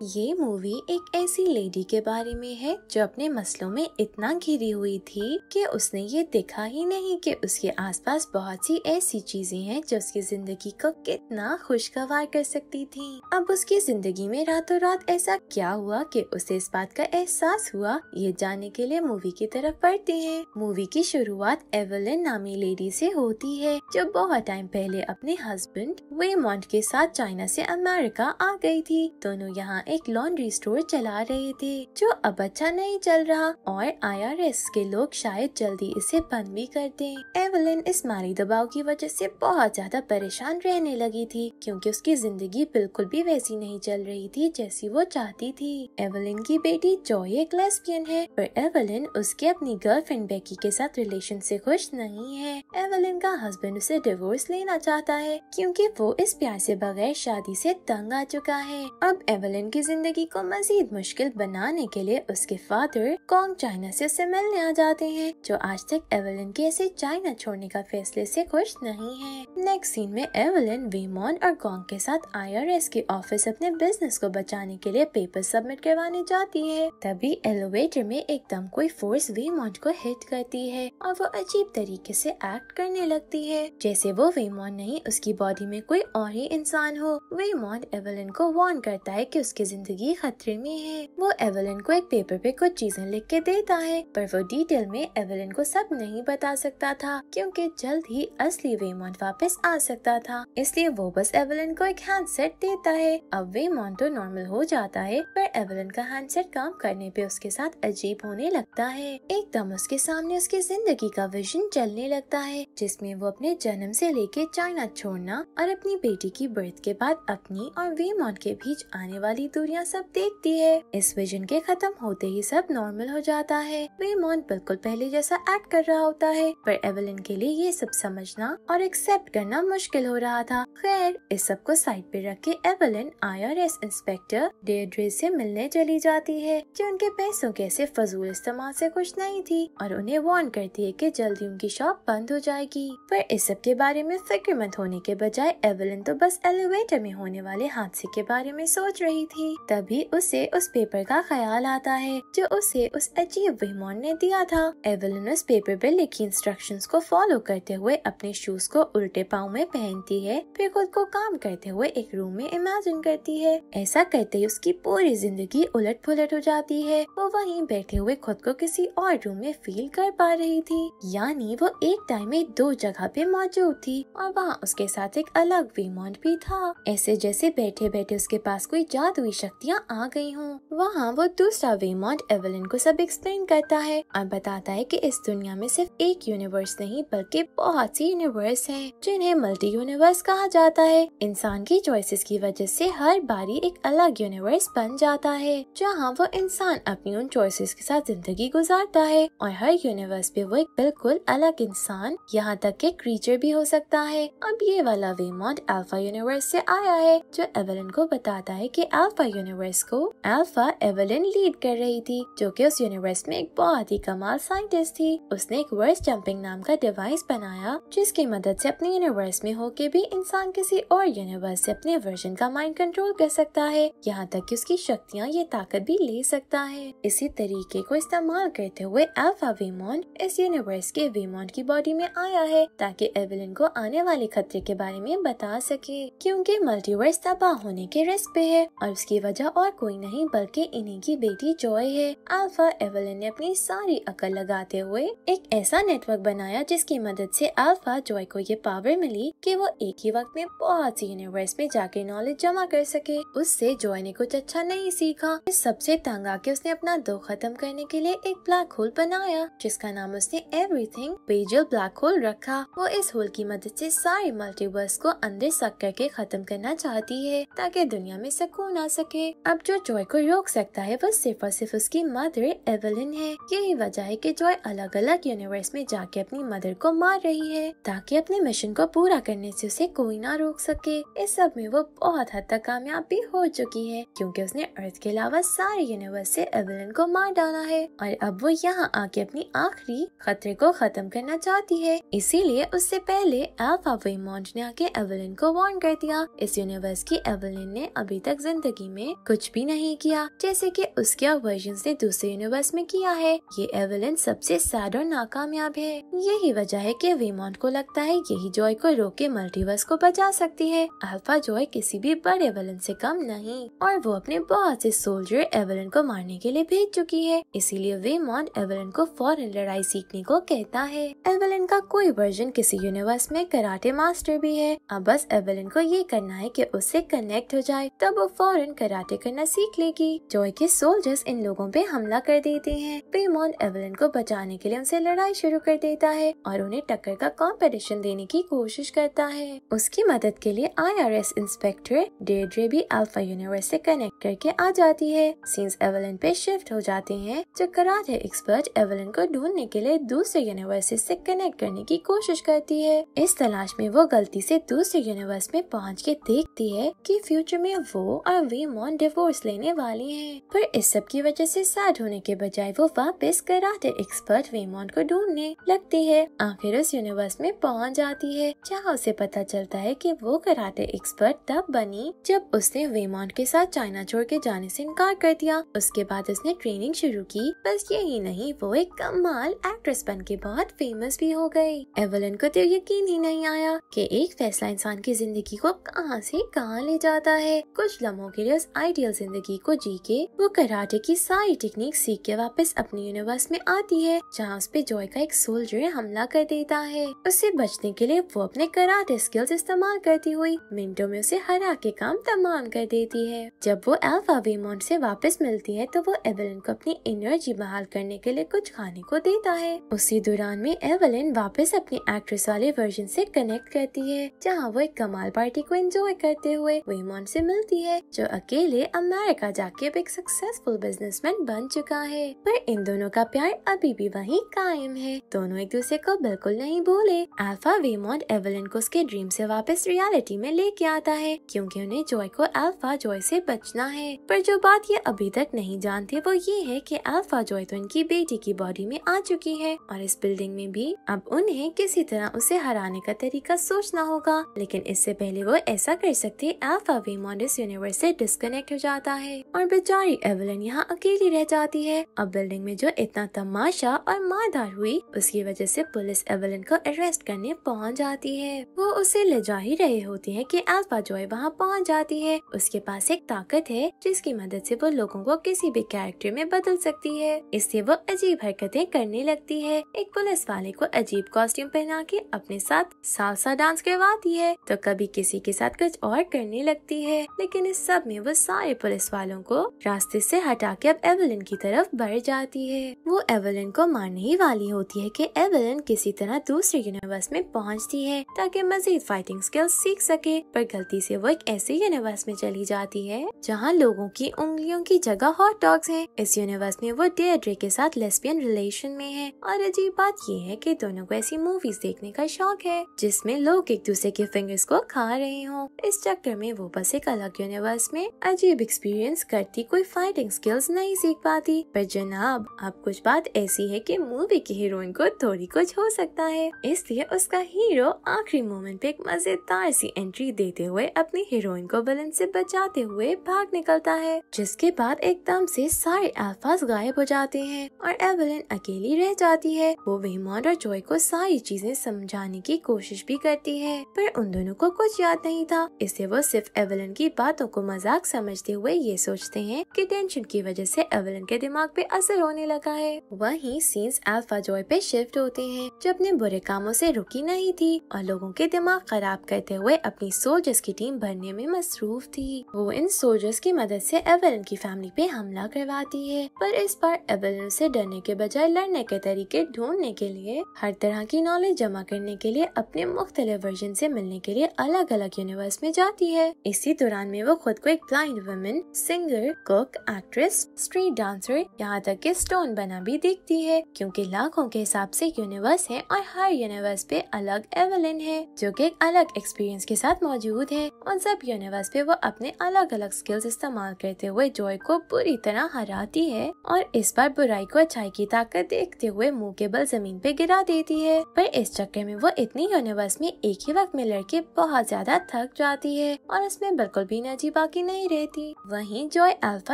ये मूवी एक ऐसी लेडी के बारे में है जो अपने मसलों में इतना घिरी हुई थी कि उसने ये देखा ही नहीं कि उसके आसपास बहुत सी ऐसी चीजें हैं जो उसकी जिंदगी को कितना खुशगवार कर सकती थी। अब उसकी जिंदगी में रातों रात ऐसा क्या हुआ कि उसे इस बात का एहसास हुआ, ये जानने के लिए मूवी की तरफ बढ़ते हैं। मूवी की शुरुआत एवलिन नामी लेडी से होती है जो बहुत टाइम पहले अपने हस्बैंड वेमॉन्ट के साथ चाइना से अमेरिका आ गई थी। दोनों यहाँ एक लॉन्ड्री स्टोर चला रहे थे जो अब अच्छा नहीं चल रहा और IRS के लोग शायद जल्दी इसे बंद भी कर दें। एवलिन इस माली दबाव की वजह से बहुत ज्यादा परेशान रहने लगी थी क्योंकि उसकी जिंदगी बिल्कुल भी वैसी नहीं चल रही थी जैसी वो चाहती थी। एवलिन की बेटी जॉय एक लेस्बियन है पर एवलिन उसके अपनी गर्लफ्रेंड बेकी के साथ रिलेशन से खुश नहीं है। एवलिन का हस्बैंड उसे डिवोर्स लेना चाहता है क्योंकि वो इस प्यार से बगैर शादी से तंग आ चुका है। अब एवलिन की जिंदगी को मजीद मुश्किल बनाने के लिए उसके फादर कॉन्ग चाइना से उससे मिलने आ जाते हैं जो आज तक एवलिन के ऐसे चाइना छोड़ने का फैसले से खुश नहीं है। नेक्स्ट सीन में एवलिन वेमॉन्ट और कॉन्ग के साथ IRS के ऑफिस अपने बिजनेस को बचाने के लिए पेपर सबमिट करवाने जाती है। तभी एलिवेटर में एकदम कोई फोर्स वेमॉन्ट को हिट करती है और वो अजीब तरीके से एक्ट करने लगती है जैसे वो वेमॉन्ट नहीं उसकी बॉडी में कोई और ही इंसान हो। वेमॉन्ट एवलिन को वार्न करता है कि उसकी जिंदगी खतरे में है। वो एवलिन को एक पेपर पे कुछ चीजें लिख के देता है पर वो डिटेल में एवलिन को सब नहीं बता सकता था क्योंकि जल्द ही असली वेमॉन्ट वापस आ सकता था, इसलिए वो बस एवलिन को एक हैंडसेट देता है। अब वेमॉन्ट तो नॉर्मल हो जाता है पर एवलिन का हैंडसेट काम करने पे उसके साथ अजीब होने लगता है। एकदम उसके सामने उसकी जिंदगी का विजन चलने लगता है जिसमें वो अपने जन्म से लेके चाइना छोड़ना और अपनी बेटी की बर्थ के बाद अपनी और वेमॉन्ट के बीच आने वाली दूरियां सब देखती है। इस विजन के खत्म होते ही सब नॉर्मल हो जाता है। वेमॉन्ट बिल्कुल पहले जैसा एक्ट कर रहा होता है पर एवलिन के लिए ये सब समझना और एक्सेप्ट करना मुश्किल हो रहा था। खैर इस सब को साइड पे रख के एवलिन IRS इंस्पेक्टर डेड्रे से मिलने चली जाती है जो उनके पैसों के ऐसे फजूल इस्तेमाल से खुश नहीं थी और उन्हें वार्न करती है कि जल्दी उनकी शॉप बंद हो जाएगी। पर इस सब के बारे में फिक्रमंद होने के बजाय एवलिन तो बस एलिवेटर में होने वाले हादसे के बारे में सोच रही थी। तभी उसे उस पेपर का ख्याल आता है जो उसे उस अजीब वेमॉन्ट ने दिया था। एवलिन उस पेपर पे लिखी इंस्ट्रक्शंस को फॉलो करते हुए अपने शूज को उल्टे पाँव में पहनती है, फिर खुद को काम करते हुए एक रूम में इमेजिन करती है। ऐसा करते ही उसकी पूरी जिंदगी उलट पुलट हो जाती है। वो वहीं बैठे हुए खुद को किसी और रूम में फील कर पा रही थी, यानी वो एक टाइम में दो जगह पे मौजूद थी और वहाँ उसके साथ एक अलग वेमॉन्ट भी था। ऐसे जैसे बैठे बैठे उसके पास कोई जादुई शक्तियाँ आ गई हों। वहाँ वो दूसरा वेमॉन्ट एवलिन को सब एक्सप्लेन करता है और बताता है कि इस दुनिया में सिर्फ एक यूनिवर्स नहीं बल्कि बहुत सी यूनिवर्स हैं जिन्हें मल्टी यूनिवर्स कहा जाता है। इंसान की चॉइसेस की वजह से हर बारी एक अलग यूनिवर्स बन जाता है जहाँ वो इंसान अपनी उन चॉइसेस के साथ जिंदगी गुजारता है और हर यूनिवर्स पे वो एक बिल्कुल अलग इंसान यहाँ तक के क्रीचर भी हो सकता है। अब ये वाला वेमॉन्ट अल्फा यूनिवर्स से आया है जो एवलिन को बताता है कि अल्फा यूनिवर्स को अल्फा एवलिन लीड कर रही थी जो कि उस यूनिवर्स में एक बहुत ही कमाल साइंटिस्ट थी। उसने एक वर्स जंपिंग नाम का डिवाइस बनाया जिसकी मदद से अपने यूनिवर्स में होके भी इंसान किसी और यूनिवर्स से अपने वर्जन का माइंड कंट्रोल कर सकता है, यहाँ तक कि उसकी शक्तियाँ ये ताकत भी ले सकता है। इसी तरीके को इस्तेमाल करते हुए अल्फा वेमॉन्ट इस यूनिवर्स के वेमॉन्ट की बॉडी में आया है ताकि एवलिन को आने वाले खतरे के बारे में बता सके क्योंकि मल्टीवर्स तबाह होने के रिस्क पे है और उसकी वजह और कोई नहीं बल्कि इन्हीं की बेटी जॉय है। अल्फा एवलिन ने अपनी सारी अकल लगाते हुए एक ऐसा नेटवर्क बनाया जिसकी मदद से अल्फा जॉय को ये पावर मिली कि वो एक ही वक्त में बहुत सी यूनिवर्स में जाके नॉलेज जमा कर सके। उससे जॉय ने कुछ अच्छा नहीं सीखा। इस सबसे तंग आके उसने अपना दुख खत्म करने के लिए एक ब्लैक होल बनाया जिसका नाम उसने एवरीथिंग पेजल ब्लैक होल रखा। वो इस होल की मदद से सारे मल्टीवर्स को अंदर सक करके खत्म करना चाहती है ताकि दुनिया में सुकून आ सके। अब जो जॉय को रोक सकता है वो सिर्फ और सिर्फ उसकी मदर एवलिन है। यही वजह है कि जॉय अलग अलग यूनिवर्स में जाके अपनी मदर को मार रही है ताकि अपने मिशन को पूरा करने से उसे कोई ना रोक सके। इस सब में वो बहुत हद तक कामयाब भी हो चुकी है क्योंकि उसने अर्थ के अलावा सारे यूनिवर्स से एवलिन को मार डाला है और अब वो यहाँ आके अपनी आखिरी खतरे को खत्म करना चाहती है। इसीलिए उससे पहले अल्फा वेमॉन्ट ने आके एवलिन को वार्न कर दिया। इस यूनिवर्स की एवलिन ने अभी तक जिंदगी में कुछ भी नहीं किया जैसे कि उसके वर्जन्स ने दूसरे यूनिवर्स में किया है। ये एवेलिन सबसे सैड और नाकामयाब है। यही वजह है कि वेमॉन्ट को लगता है यही जॉय को रोक के मल्टीवर्स को बचा सकती है। अल्फा जॉय किसी भी बड़े विलन से कम नहीं और वो अपने बहुत से सोल्जर एवेलिन को मारने के लिए भेज चुकी है। इसीलिए वेमॉन्ट एवेलिन को फौरन लड़ाई सीखने को कहता है। एवेलिन का कोई वर्जन किसी यूनिवर्स में कराटे मास्टर भी है। अब बस एवेलिन को ये करना है कि उससे कनेक्ट हो जाए, तब वो फौरन कराटे करना सीख लेगी। जॉय के सोल्जर्स इन लोगों पे हमला कर देते हैं। वेमॉन्ट एवेलिन को बचाने के लिए उनसे लड़ाई शुरू कर देता है और उन्हें टक्कर का कंपटीशन देने की कोशिश करता है। उसकी मदद के लिए IRS इंस्पेक्टर डेड्रे भी अल्फा यूनिवर्स से कनेक्ट करके आ जाती है। सीन्स एवेलिन पे शिफ्ट हो जाते हैं, जो कराटे एक्सपर्ट एवेलिन को ढूंढने के लिए दूसरे यूनिवर्स से कनेक्ट करने की कोशिश करती है। इस तलाश में वो गलती से दूसरे यूनिवर्स में पहुंच के देखती है कि फ्यूचर में वो और वेमॉन्ट डिवोर्स लेने वाली हैं। पर इस सब की वजह से सैड होने के बजाय वो वापस कराटे एक्सपर्ट वेमॉन्ट को ढूंढने लगती है। आखिर उस यूनिवर्स में पहुंच जाती है, जहाँ उसे पता चलता है कि वो कराटे एक्सपर्ट तब बनी जब उसने वेमॉन्ट के साथ चाइना छोड़ के जाने से इनकार कर दिया। उसके बाद उसने ट्रेनिंग शुरू की। बस यही नहीं, वो एक कमाल एक्ट्रेस बन के बहुत फेमस भी हो गई। एवेलिन को तो यकीन ही नहीं आया कि एक फैसला इंसान की जिंदगी को कहां से कहां ले जाता है। कुछ लम्हों के लिए उस आइडियल जिंदगी को जी के वो कराटे की सारी टेक्निक सीख के वापस अपने यूनिवर्स में आती है, जहाँ उस पे जॉय का एक सोल्जर हमला कर देता है। उससे बचने के लिए वो अपने कराटे स्किल्स इस्तेमाल करती हुई मिनटों में उसे हरा के काम तमाम कर देती है। जब वो अल्फा वेमॉन्ट से वापस मिलती है तो वो एवेलिन को अपनी एनर्जी बहाल करने के लिए कुछ खाने को देता है। उसी दौरान में एवेलिन वापस अपनी एक्ट्रेस वाले वर्जन से कनेक्ट करती है, जहाँ वो एक कमाल पार्टी को एंजॉय करते हुए वेमॉन्ट से मिलती है, जो अकेले अमेरिका जाके अब एक सक्सेसफुल बिजनेसमैन बन चुका है। पर इन दोनों का प्यार अभी भी वहीं कायम है। दोनों एक दूसरे को बिल्कुल नहीं भूले। अल्फा वेमॉन्ट एवेलिन को उसके ड्रीम से वापस रियलिटी में लेके आता है, क्योंकि उन्हें जॉय को अल्फा जॉय से बचना है। पर जो बात ये अभी तक नहीं जानते वो ये है कि अल्फा जॉय तो उनकी बेटी की बॉडी में आ चुकी है और इस बिल्डिंग में भी। अब उन्हें किसी तरह उसे हराने का तरीका सोचना होगा, लेकिन इससे पहले वो ऐसा कर सकते अल्फा वेमॉन्ट इस यूनिवर्स से डिस्कनेक्ट हो जाता है और बेचारी एवेलिन यहाँ अकेली रह जाती है। अब बिल्डिंग में जो इतना तमाशा और मारधार हुई, उसकी वजह से पुलिस एवेलिन को अरेस्ट करने पहुँच जाती है। वो उसे ले जा ही रहे होती है कि अल्फा जॉय वहाँ पहुँच जाती है। उसके पास एक ताकत है जिसकी मदद से वो लोगों को किसी भी कैरेक्टर में बदल सकती है। इससे वो अजीब हरकतें करने लगती है। एक पुलिस वाले को अजीब कॉस्ट्यूम पहना के अपने साथ सालसा डांस करवाती है, तो कभी किसी के साथ कुछ और करने लगती है। लेकिन इस सब में वो सारे पुलिस वालों को रास्ते से हटा के अब एवेलिन की तरफ बढ़ जाती है। वो एवेलिन को मारने ही वाली होती है कि एवेलिन किसी तरह दूसरे यूनिवर्स में पहुंचती है ताकि मजीद फाइटिंग स्किल्स सीख सके। पर गलती से वो एक ऐसे यूनिवर्स में चली जाती है जहां लोगों की उंगलियों की जगह हॉट डॉग्स हैं। इस यूनिवर्स में वो डेड्रे के साथ लेस्बियन रिलेशन में है और अजीब बात ये है कि दोनों को ऐसी मूवीज देखने का शौक है जिसमें लोग एक दूसरे के फिंगर्स को खा रहे हों। इस चक्कर में वो बस एक अलग यूनिवर्स में अजीब एक्सपीरियंस करती कोई फाइटिंग स्किल्स नहीं सीख पाती। पर जनाब, अब कुछ बात ऐसी है कि मूवी की हीरोइन को थोड़ी कुछ हो सकता है, इसलिए उसका हीरो आखिरी मोमेंट पे एक मजेदार सी एंट्री देते हुए अपनी हीरोइन को विलन से बचाते हुए भाग निकलता है, जिसके बाद एकदम से सारे अल्फाज गायब हो जाते हैं और एवेलिन अकेली रह जाती है। वो वेमॉन्ट और जॉय को सारी चीजें समझाने की कोशिश भी करती है, पर उन दोनों को कुछ याद नहीं था। इससे वो सिर्फ एवेलिन की बातों को मजाक समझते हुए ये सोचते हैं कि टेंशन की वजह से एवेलिन के दिमाग पे असर होने लगा है। वहीं सीन्स अल्फा जॉय पे शिफ्ट होते हैं, जो अपने बुरे कामों से रुकी नहीं थी और लोगों के दिमाग खराब करते हुए अपनी सोल्जर्स की टीम भरने में मसरूफ थी। वो इन सोल्जर्स की मदद से एवेलिन की फैमिली पे हमला करवाती है, पर इस बार एवेलिन से डरने के बजाय लड़ने के तरीके ढूंढने के लिए, हर तरह की नॉलेज जमा करने के लिए, अपने मुख्तलिफ वर्जन से मिलने के लिए अलग अलग यूनिवर्स में जाती है। इसी दौरान में वो खुद को एक blind woman, singer, cook, actress, street dancer, यहाँ तक के स्टोन बना भी देखती है, क्योंकि लाखों के हिसाब से यूनिवर्स है और हर यूनिवर्स पे अलग एवेलिन है जो कि एक अलग एक्सपीरियंस के साथ मौजूद है। उन सब यूनिवर्स पे वो अपने अलग अलग स्किल्स इस्तेमाल करते हुए जॉय को पूरी तरह हराती है और इस बार बुराई को अच्छाई की ताकत देखते हुए मुंह के बल जमीन पे गिरा देती है। पर इस चक्कर में वो इतनी यूनिवर्स में एक ही वक्त में लड़के बहुत ज्यादा थक जाती है और उसमें बिल्कुल भी एनर्जी बाकी नहीं नहीं रहती। वहीं जॉय अल्फा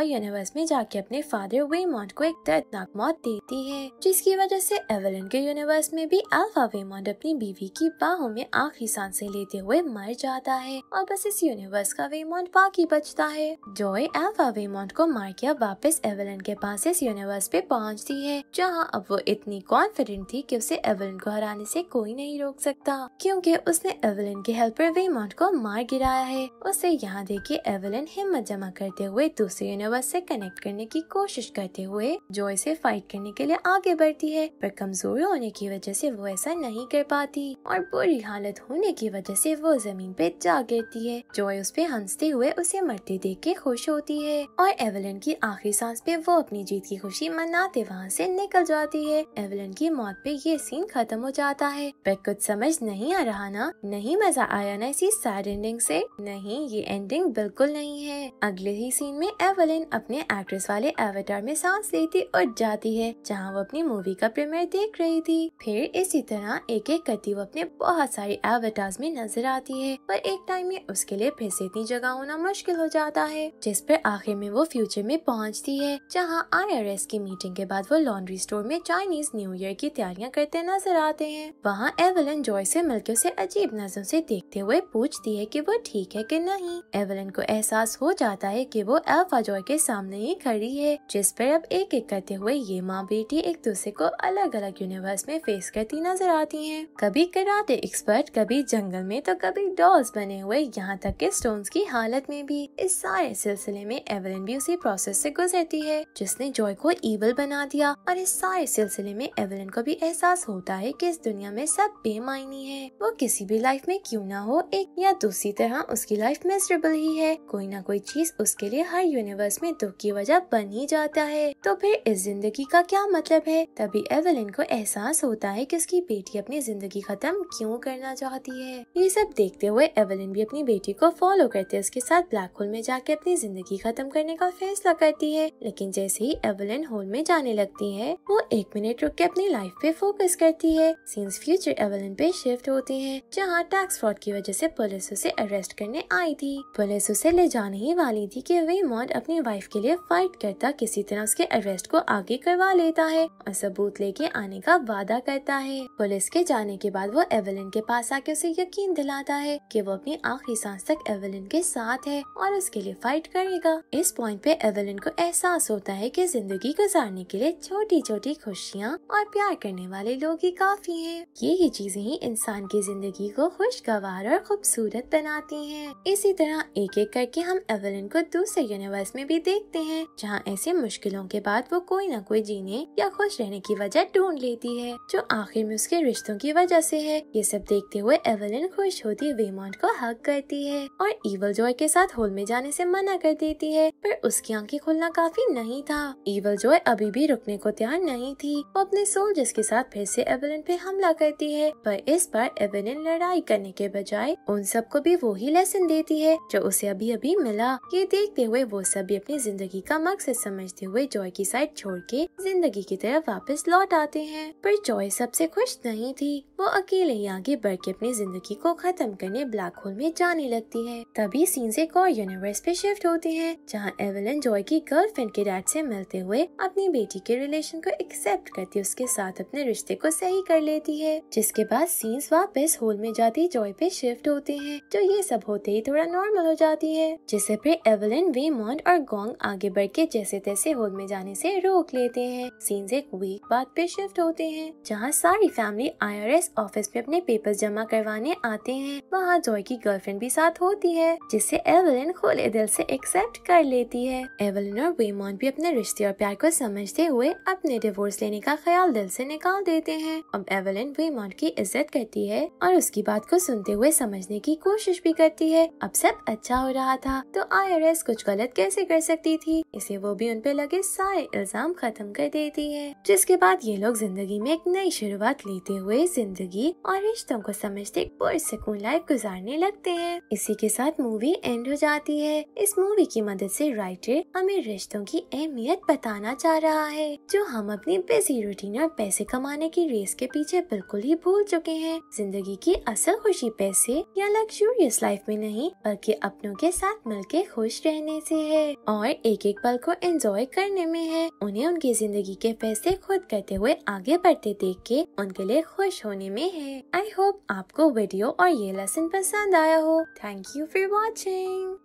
यूनिवर्स में जाके अपने फादर वेमॉन्ट को एक दर्दनाक मौत देती है, जिसकी वजह से एवेलिन के यूनिवर्स में भी अल्फा वेमॉन्ट अपनी बीवी की बाहों में आखिरी सांसें लेते हुए मर जाता है और बस इस यूनिवर्स का वेमॉन्ट बाकी बचता है। जॉय अल्फा वेमॉन्ट को मार के अब वापस एवेलिन के पास इस यूनिवर्स पे पहुंचती है, जहाँ अब वो इतनी कॉन्फिडेंट थी कि उसे एवेलिन को हराने से कोई नहीं रोक सकता, क्योंकि उसने एवेलिन के हेल्पर वेमॉन्ट को मार गिराया है। उसे यहाँ देख के एवेलिन हिम्मत जमा करते हुए दूसरे यूनिवर्स से कनेक्ट करने की कोशिश करते हुए जॉय से फाइट करने के लिए आगे बढ़ती है, पर कमजोर होने की वजह से वो ऐसा नहीं कर पाती और बुरी हालत होने की वजह से वो जमीन पे जा गिरती है। जॉय उस पे हंसते हुए उसे मरते देख के खुश होती है और एवेलिन की आखिरी सांस पे वो अपनी जीत की खुशी मनाते वहाँ से निकल जाती है। एवेलिन की मौत पे ये सीन खत्म हो जाता है, पर कुछ समझ नहीं आ रहा ना? नहीं मजा आया ना इसी सैड एंडिंग से? नहीं, ये एंडिंग बिल्कुल नहीं है। अगले ही सीन में एवेलिन अपने एक्ट्रेस वाले एवेटार में सांस लेती उठ जाती है, जहाँ वो अपनी मूवी का प्रीमियर देख रही थी। फिर इसी तरह एक एक करती वो अपने बहुत सारे एवेटार्स में नजर आती है, पर एक टाइम में उसके लिए फिर से इतनी जगह होना मुश्किल हो जाता है, जिस पर आखिर में वो फ्यूचर में पहुँचती है, जहाँ IRS की मीटिंग के बाद वो लॉन्ड्री स्टोर में चाइनीज न्यू ईयर की तैयारियां करते नजर आते हैं। वहाँ एवेलिन जॉय से मिलकर उसे अजीब नजरों से देखते हुए पूछती है कि वो ठीक है कि नहीं। एवेलिन को एहसास हो जाता है कि वो अल्फा जॉय के सामने ही खड़ी है, जिस पर अब एक एक करते हुए ये माँ बेटी एक दूसरे को अलग अलग यूनिवर्स में फेस करती नजर आती हैं। कभी कराटे एक्सपर्ट, कभी जंगल में, तो कभी डॉल्स बने हुए, यहाँ तक के स्टोन्स की हालत में भी। इस सारे सिलसिले में एवेलिन भी उसी प्रोसेस से गुजरती है जिसने जॉय को ईवल बना दिया, और इस सारे सिलसिले में एवेलिन को भी एहसास होता है कि इस दुनिया में सब बेमायनी है। वो किसी भी लाइफ में क्यों ना हो, एक या दूसरी तरह उसकी लाइफ मिजरेबल ही है। कोई ना कोई चीज उसके लिए हर यूनिवर्स में दुख की वजह बन ही जाता है। तो फिर इस जिंदगी का क्या मतलब है? तभी एवेलिन को एहसास होता है कि उसकी बेटी अपनी जिंदगी खत्म क्यों करना चाहती है। ये सब देखते हुए एवेलिन भी अपनी बेटी को फॉलो करते उसके साथ ब्लैक होल में जाके अपनी जिंदगी खत्म करने का फैसला करती है। लेकिन जैसे ही एवेलिन होल में जाने लगती है, वो 1 मिनट रुक के अपनी लाइफ पे फोकस करती है। सीन्स फ्यूचर एवेलिन पे शिफ्ट होते हैं, जहाँ टैक्स फ्रॉड की वजह से पुलिस उसे अरेस्ट करने आई थी। पुलिस उसे ले जाने ही वाली थी कि वेमॉन्ट अपनी वाइफ के लिए फाइट करता किसी तरह उसके अरेस्ट को आगे करवा लेता है और सबूत लेके आने का वादा करता है। पुलिस के जाने के बाद वो एवेलिन के पास आके उसे यकीन दिलाता है कि वो अपनी आखिरी सांस तक एवेलिन के साथ है और उसके लिए फाइट करेगा। इस पॉइंट पे एवेलिन को एहसास होता है कि जिंदगी गुजारने के लिए छोटी छोटी खुशियाँ और प्यार करने वाले लोग ही काफी हैं। यही चीजें ही इंसान की जिंदगी को खुशगवार और खूबसूरत बनाती हैं। इसी तरह एक एक करके हम एवेलिन को दूसरे यूनिवर्स में भी देखते हैं, जहाँ ऐसे मुश्किलों के बाद वो कोई न कोई जीने या खुश रहने की वजह ढूंढ लेती है, जो आखिर में उसके रिश्तों की वजह से है। ये सब देखते हुए एवेलिन खुश होती वेमॉन्ट को हग करती है और ईवल जॉय के साथ होल में जाने से मना कर देती है, पर उसकी आंखें खुलना काफी नहीं था। ईवल जॉय अभी भी रुकने को तैयार नहीं थी। वो अपने सोल्जर्स के साथ फिर से एवेलिन पे हमला करती है, पर इस बार एवेलिन लड़ाई करने के बजाय उन सबको भी वो ही लेसन देती है जो उसे अभी अभी मिला। ये देखते हुए वो सभी अपनी जिंदगी का मकसद समझते हुए जॉय की साइड छोड़ के जिंदगी की तरफ वापस लौट आते हैं। पर जॉय सबसे खुश नहीं थी। वो अकेले ही आगे बढ़ के अपनी जिंदगी को खत्म करने ब्लैक होल में जाने लगती है। तभी सीन एक और यूनिवर्स पे शिफ्ट होते हैं, जहाँ एवेलिन जॉय की गर्लफ्रेंड के डैड से मिलते हुए अपनी बेटी के रिलेशन को एक्सेप्ट करती उसके साथ अपने रिश्ते को सही कर लेती है। जिसके बाद सीन्स वापस होल में जाती जॉय पे शिफ्ट होते हैं, जो ये सब होते ही थोड़ा नॉर्मल हो जाती है। जिसे फिर एवेलिन, वेमॉन्ट और गोंग आगे बढ़ के जैसे तैसे होल में जाने से रोक लेते हैं। सीन्स एक वीक बाद पे शिफ्ट होते हैं, जहाँ सारी फैमिली IRS ऑफिस में अपने पेपर्स जमा करवाने आते हैं। वहाँ जॉय की गर्लफ्रेंड भी साथ होती है, जिसे एवेलिन खुले दिल से एक्सेप्ट कर लेती है। एवेलिन और वेमॉन्ट भी अपने रिश्ते और प्यार को समझते हुए अपने डिवोर्स लेने का ख्याल दिल से निकाल देते हैं। अब एवेलिन वेमॉन्ट की इज्जत करती है और उसकी बात को सुनते हुए समझने की कोशिश भी करती है। अब सब अच्छा हो रहा था तो IRS कुछ गलत कैसे कर सकती थी, इसे वो भी उन पे लगे सारे इल्जाम खत्म कर देती है। जिसके बाद ये लोग जिंदगी में एक नई शुरुआत लेते हुए जिंदगी और रिश्तों को समझते पुरसुकून लाइफ गुजारने लगते हैं। इसी के साथ मूवी एंड हो जाती है। इस मूवी की मदद से राइटर हमें रिश्तों की अहमियत बताना चाह रहा है, जो हम अपनी बिजी रूटीन और पैसे कमाने की रेस के पीछे बिल्कुल ही भूल चुके हैं। जिंदगी की असल खुशी पैसे या लग्जूरियस लाइफ में नहीं, बल्कि अपनों के साथ मिलके खुश रहने से है और एक एक पल को एंजॉय करने में है। उन्हें उनकी जिंदगी के फैसले खुद करते हुए आगे बढ़ते देख के उनके लिए खुश होने में है। आई होप आपको वीडियो और ये लेसन पसंद आया हो। Thank you for watching.